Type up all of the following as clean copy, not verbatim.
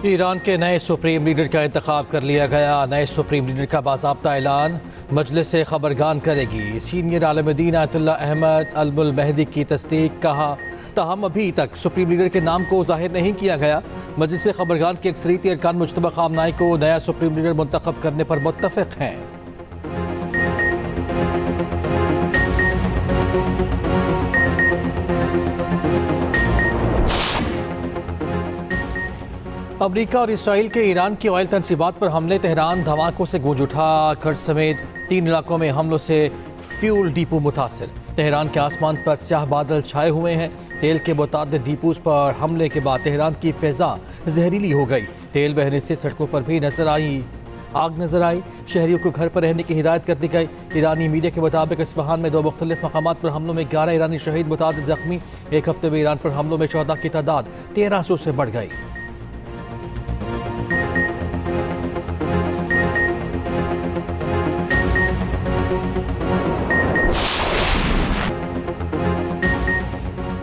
Iran के नए supreme leader का इंतखाब कर लिया गया। नए सुप्रीम लीडर का बाज़ाब्ता ऐलान मजलिस से खबरगान करेगी। सीनियर आलिम दीन आयतुल्लाह अहमद अल महदी की तस्दीक। कहा ताहम अभी तक सुप्रीम लीडर के नाम को जाहिर नहीं किया गया। मजलिस से खबरगान के अक्सरियती अरकान मुज्तबा खामनाई को नया सुप्रीम लीडर मुंतखब करने पर मुत्तफिक हैं। अमरीका और इसराइल के ईरान की ऑयल तनसीबात पर हमले। तेहरान धमाकों से गूंज उठा। कर्ज समेत 3 इलाकों में हमलों से फ्यूल डिपो मुतासिर। तेहरान के आसमान पर स्याह बादल छाए हुए हैं। तेल के मुतादिद डिपोज पर हमले के बाद तेहरान की फ़िज़ा जहरीली हो गई। तेल बहने से सड़कों पर भी आग नजर आई। शहरियों को घर पर रहने की हिदायत कर दी गई। ईरानी मीडिया के मुताबिक इस्फहान में 2 मुख्तलिफ मकामात पर हमलों में 11 ईरानी शहीद, मुतादिद जख्मी। एक हफ्ते में ईरान पर हमलों में 14 की तादाद 1300 से बढ़ गई।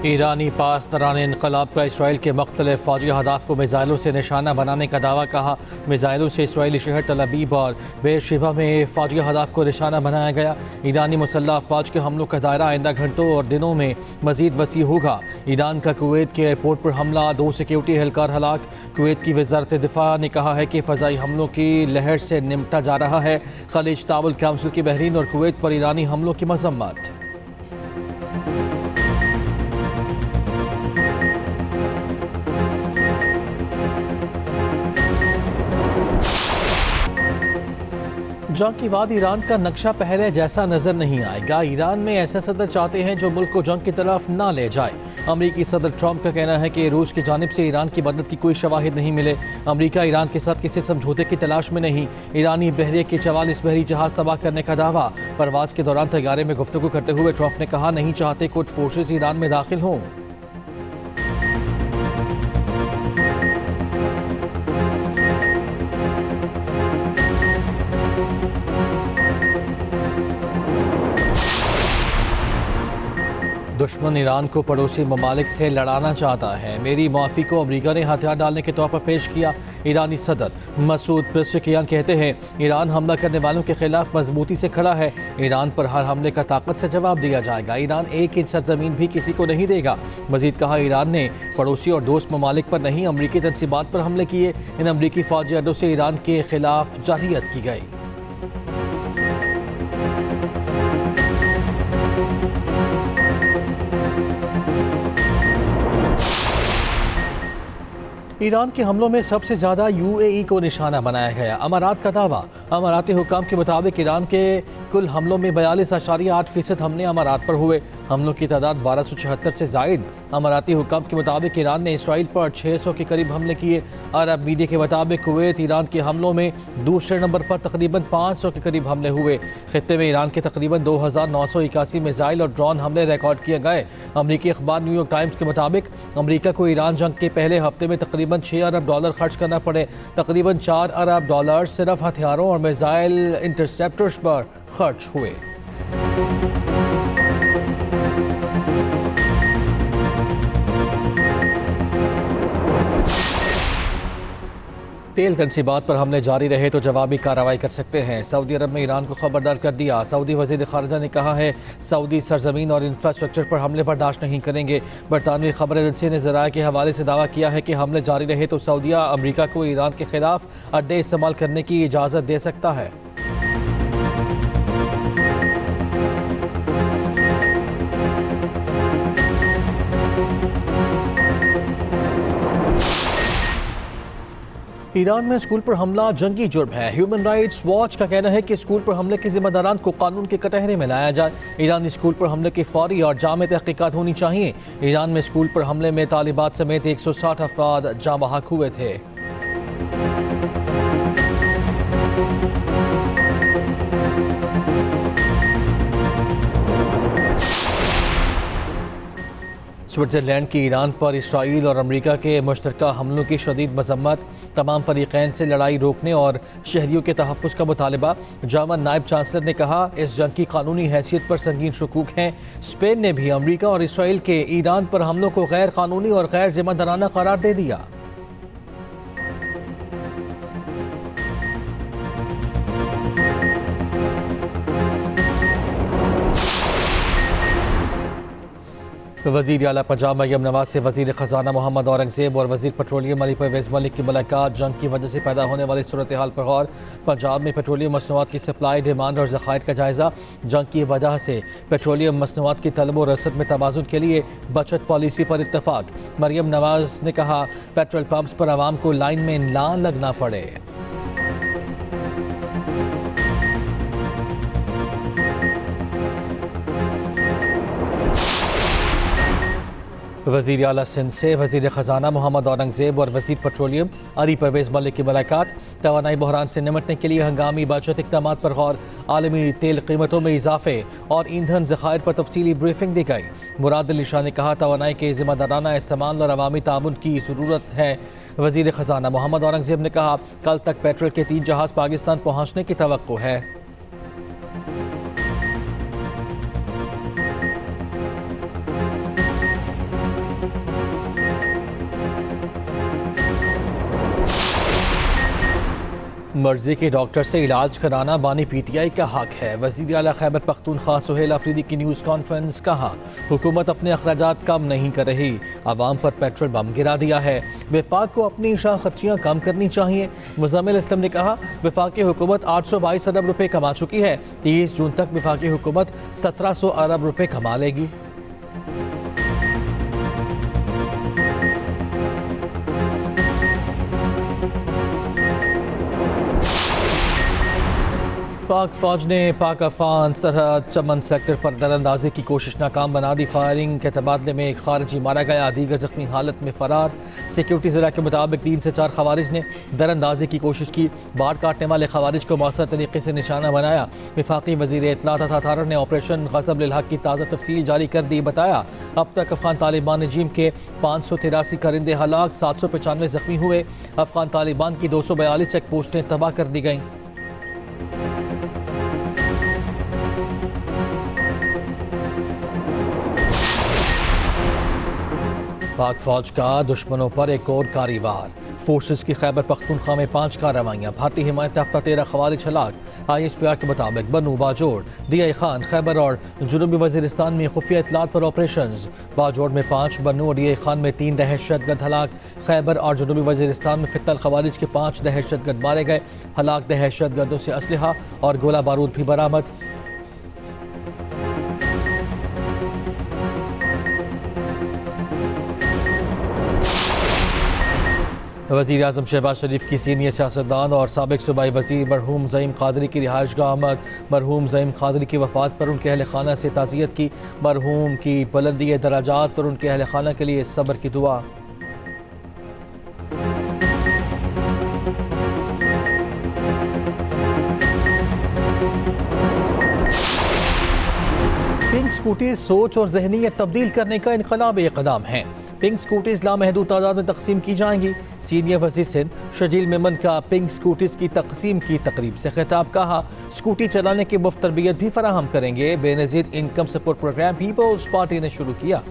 ईरानी पास दौरान इनकलाब का इसराइल के मुख्तलिफ फौजी अहदाफ को मिज़ाइलों से निशाना बनाने का दावा। कहा मिज़ाइलों से इसराइली शहर तल अबीब और बेरशेबा में फौजी अहदाफ को निशाना बनाया गया। ईरानी मुसल्लह अफवाज के हमलों का दायरा आइंदा घंटों और दिनों में मजीद वसी होगा। ईरान का कुवैत के एयरपोर्ट पर हमला, 2 सिक्योरिटी एहलकार हलाक। कुवैत की वजारत दिफा ने कहा है कि फ़ज़ाई हमलों की लहर से निपटा जा रहा है। खलीज ताउन काउंसिल की बहरीन और कुवैत पर ईरानी हमलों की मजम्मत। जंग के बाद ईरान का नक्शा पहले जैसा नजर नहीं आएगा। ईरान में ऐसा सदर चाहते हैं जो मुल्क को जंग की तरफ ना ले जाए। अमरीकी सदर ट्रंप का कहना है कि रूस की जानिब से ईरान की मदद की कोई शवाहिद नहीं मिले। अमरीका ईरान के साथ किसी समझौते की तलाश में नहीं। ईरानी बहरिया के 44 बहरी जहाज तबाह करने का दावा। परवाज के दौरान तैयारे में गुफ्तगू करते हुए ट्रंप ने कहा नहीं चाहते कुछ फोर्सेज ईरान में दाखिल हों। दुश्मन ईरान को पड़ोसी ममालिक से लड़ाना चाहता है। मेरी माफ़ी को अमरीका ने हथियार डालने के तौर पर पेश किया। ईरानी सदर मसूद पेज़ेश्कियान कहते हैं ईरान हमला करने वालों के खिलाफ मजबूती से खड़ा है। ईरान पर हर हमले का ताकत से जवाब दिया जाएगा। ईरान 1 इंच सरजमीन भी किसी को नहीं देगा। मजीद कहा ईरान ने पड़ोसी और दोस्त ममालिक पर नहीं अमरीकी तनसीबात पर हमले किए। इन अमरीकी फौजी अड्डों से ईरान के खिलाफ जारहियत की गई। ईरान के हमलों में सबसे ज़्यादा UAE को निशाना बनाया गया। अमारात का दावा। अमाराती हुकाम के मुताबिक ईरान के कुल हमलों में 42.8% हमले अमारात पर हुए। हमलों की तादाद 1276 से जायद। अमाराती हुकाम के मुताबिक ईरान ने इसराइल पर 600 के करीब हमले किए। अरब मीडिया के मुताबिक कुवैत ईरान के हमलों में दूसरे नंबर पर तकरीबन 500 के करीब हमले हुए। खित्ते में ईरान के तकरीबन 2981 मिसाइल और ड्रोन हमले रिकॉर्ड किए गए। अमरीकी अखबार न्यूयॉर्क टाइम्स के मुताबिक अमरीका को ईरान जंग के पहले हफ्ते में तकरीबन $6 अरब खर्च करना पड़े। तकरीबन $4 अरब सिर्फ हथियारों और मिसाइल इंटरसेप्टर्स पर खर्च हुए। तेल तनसीबात पर हमले जारी रहे तो जवाबी कार्रवाई कर सकते हैं। सऊदी अरब में ईरान को खबरदार कर दिया। सऊदी वज़ीर ख़ारिजा ने कहा है सऊदी सरजमीन और इंफ्रास्ट्रक्चर पर हमले बर्दाश्त नहीं करेंगे। बरतानवी खबर एजेंसी ने ज़राए के हवाले से दावा किया है कि हमले जारी रहे तो सऊदीया अमरीका को ईरान के खिलाफ अड्डे इस्तेमाल करने की इजाज़त दे सकता है। ईरान में स्कूल पर हमला जंगी जुर्म है। ह्यूमन राइट्स वॉच का कहना है कि स्कूल पर हमले के जिम्मेदारान को कानून के कटहरे में लाया जाए। ईरानी स्कूल पर हमले की फौरी और जामे तहकीकात होनी चाहिए। ईरान में स्कूल पर हमले में तालिबात समेत 160 अफराद जाँ बहक हुए थे। स्विट्ज़रलैंड की ईरान पर इसराइल और अमरीका के मुश्तरका हमलों की शदीद मजम्मत। तमाम फरीक़ैन से लड़ाई रोकने और शहरियों के तहफ़्फ़ुज़ का मुतालबा। जर्मन नायब चांसलर ने कहा इस जंग की कानूनी हैसियत पर संगीन शकूक हैं। स्पेन ने भी अमरीका और इसराइल के ईरान पर हमलों को गैर कानूनी और गैर जिम्मेदाराना करार दे दिया। वज़ीर आला पंजाब मरियम नवाज से वज़ीर ख़जाना मोहम्मद औरंगज़ेब और वज़ीर पेट्रोलियम अली परवेज़ मलिक की मुलाकात। जंग की वजह से पैदा होने वाली सूरत हाल पर गौर। पंजाब में पेट्रोलियम मसनूआत की सप्लाई, डिमांड और ज़खायर का जायज़ा। जंग की वजह से पेट्रोलियम मसनूआत की तलब और रसद में तवाज़ुन के लिए बचत पॉलिसी पर इत्तफ़ाक। मरियम नवाज ने कहा, पेट्रोल पंप्स पर आवाम को लाइन में ना लगना पड़े। वज़ीर आला सिंध से वज़ीर ख़जाना मोहम्मद औरंगज़ेब और वज़ीर पेट्रोलियम अली परवेज़ मलिक की मुलाकात। तवानाई बहरान से निमटने के लिए हंगामी बचत इक़दामात पर गौर। आलमी तेल कीमतों में इजाफे और ईंधन ज़खायर पर तफसीली ब्रीफिंग दी गई। मुराद अली शाह ने कहा, तवानाई के ज़िम्मेदाराना इस्तेमाल और अवामी ताउन की ज़रूरत है। वज़ीर ख़जाना मोहम्मद औरंगज़ेब ने कहा, कल तक पेट्रोल के 3 जहाज़ पाकिस्तान पहुँचने की तवक्को है। मर्जी के डॉक्टर से इलाज कराना बानी पीटीआई का हक है। वज़ीर आला खैबर पख्तूनख्वा सुहेल अफरीदी की न्यूज़ कॉन्फ्रेंस। कहा, हुकूमत अपने अखराजात कम नहीं कर रही, आवाम पर पेट्रोल बम गिरा दिया है। वफाक को अपनी शाह खर्चियाँ कम करनी चाहिए। मुज़म्मिल असलम ने कहा, वफाकी हुकूमत 822 अरब रुपये कमा चुकी है। 30 जून तक वफाकी हुकूमत 1700 अरब रुपये कमा लेगी। पाक फौज ने पाक अफगान सरहद चमन सेक्टर पर दरअंदाजी की कोशिश नाकाम बना दी। फायरिंग के तबादले में एक खारिजी मारा गया, दीगर जख्मी हालत में फरार। सिक्योरिटी ज़रा के मुताबिक 3 से 4 खवारिज ने दरअंदाजी की कोशिश की। बाढ़ काटने वाले खवारिज को मौसर तरीके से निशाना बनाया। वफाकी वज़ीर इत्तला तथा थारर ने ऑपरेशन ग़ज़ब लिल हक़ की ताज़ा तफसील जारी कर दी। बताया, अब तक अफगान तालिबान रजीम के 583 परिंदे हलाक, 795 जख्मी हुए। अफगान तालिबान की 242 चेक पोस्टें तबाह कर दी गईं। पाक फौज का दुश्मनों पर एक और कारवार। फोर्सेस की खैबर पख्तूनख्वा में 5 कार्रवाइयाँ। भारतीय हिमायत याफ्ता 13 खवारिज हलाक। ISPR के मुताबिक बनू, बाजोड़, DI खान, खैबर और जुनूबी वज़ीरिस्तान में खुफिया इत्तलात पर ऑपरेशंस। बाजोड़ में 5, बनू और DI खान में 3 दहशतगर्द हलाक। खैबर और जुनूबी वज़ीरिस्तान में फित्तल खवारिज के 5 दहशतगर्द मारे गए। हलाक दहशतगर्दों से असलहा और गोला बारूद भी बरामद। वज़ीर आज़म शहबाज शरीफ की सीनियर सियासतदान और साबिक सूबाई वज़ीर मरहूम ज़ईम क़ादरी की रिहाइशगाह आमद। मरहूम ज़ईम क़ादरी की वफ़ात पर उनके अहल खाना से ताज़ियत की। मरहूम की बुलंदी दराजात और उनके अहल खाना के लिए सब्र की दुआ। पिंक स्कूटी सोच और जहनीत तब्दील करने का इनकलाबी इक़दाम है। पिंक स्कूटीज लामहदूद तादाद में तकसीम की जाएंगी। सीनियर वज़ीर सिंध शजील मेमन का पिंक स्कूटीज की तकसीम की तकरीब से खिताब। कहा, स्कूटी चलाने की मुफ्त तरबियत भी फराहम करेंगे। Benazir Income Support Programme Peoples Party ने शुरू किया।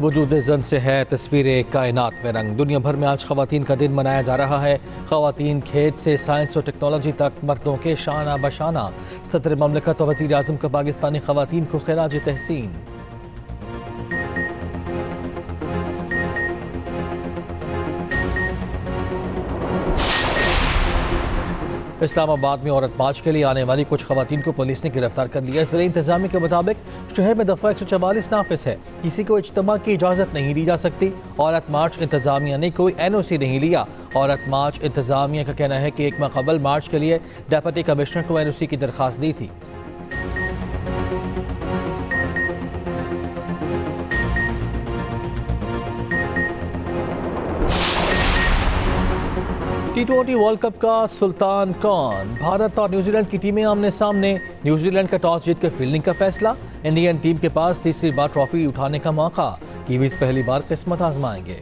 वजूद ज़न से है तस्वीर कायनात में रंग। दुनिया भर में आज ख़वातीन का दिन मनाया जा रहा है। ख़वातीन खेत से साइंस और टेक्नोलॉजी तक मर्दों के शाना बशाना। सदर ममलकत और वज़ीर आज़म का पाकिस्तानी ख़वातीन को खिराज तहसीन। इस्लामाबाद में औरत मार्च के लिए आने वाली कुछ खवातीन को पुलिस ने गिरफ्तार कर लिया। ज़िला इंतजामिया के मुताबिक शहर में दफ़ा 144 नाफिस है। किसी को इज्तिमा की इजाज़त नहीं दी जा सकती। औरत मार्च इंतजामिया ने कोई NOC नहीं लिया। औरत मार्च इंतजामिया का कहना है कि एक माह कबल मार्च के लिए डेप्यूटी कमिश्नर को NOC की दरख्वास्त दी थी। T20 वर्ल्ड कप का सुल्तान कौन? भारत और न्यूजीलैंड की टीमें आमने सामने। न्यूजीलैंड का टॉस जीतकर फील्डिंग का फैसला। इंडियन टीम के पास तीसरी बार ट्रॉफी उठाने का मौका। कीवीज पहली बार किस्मत आजमाएंगे।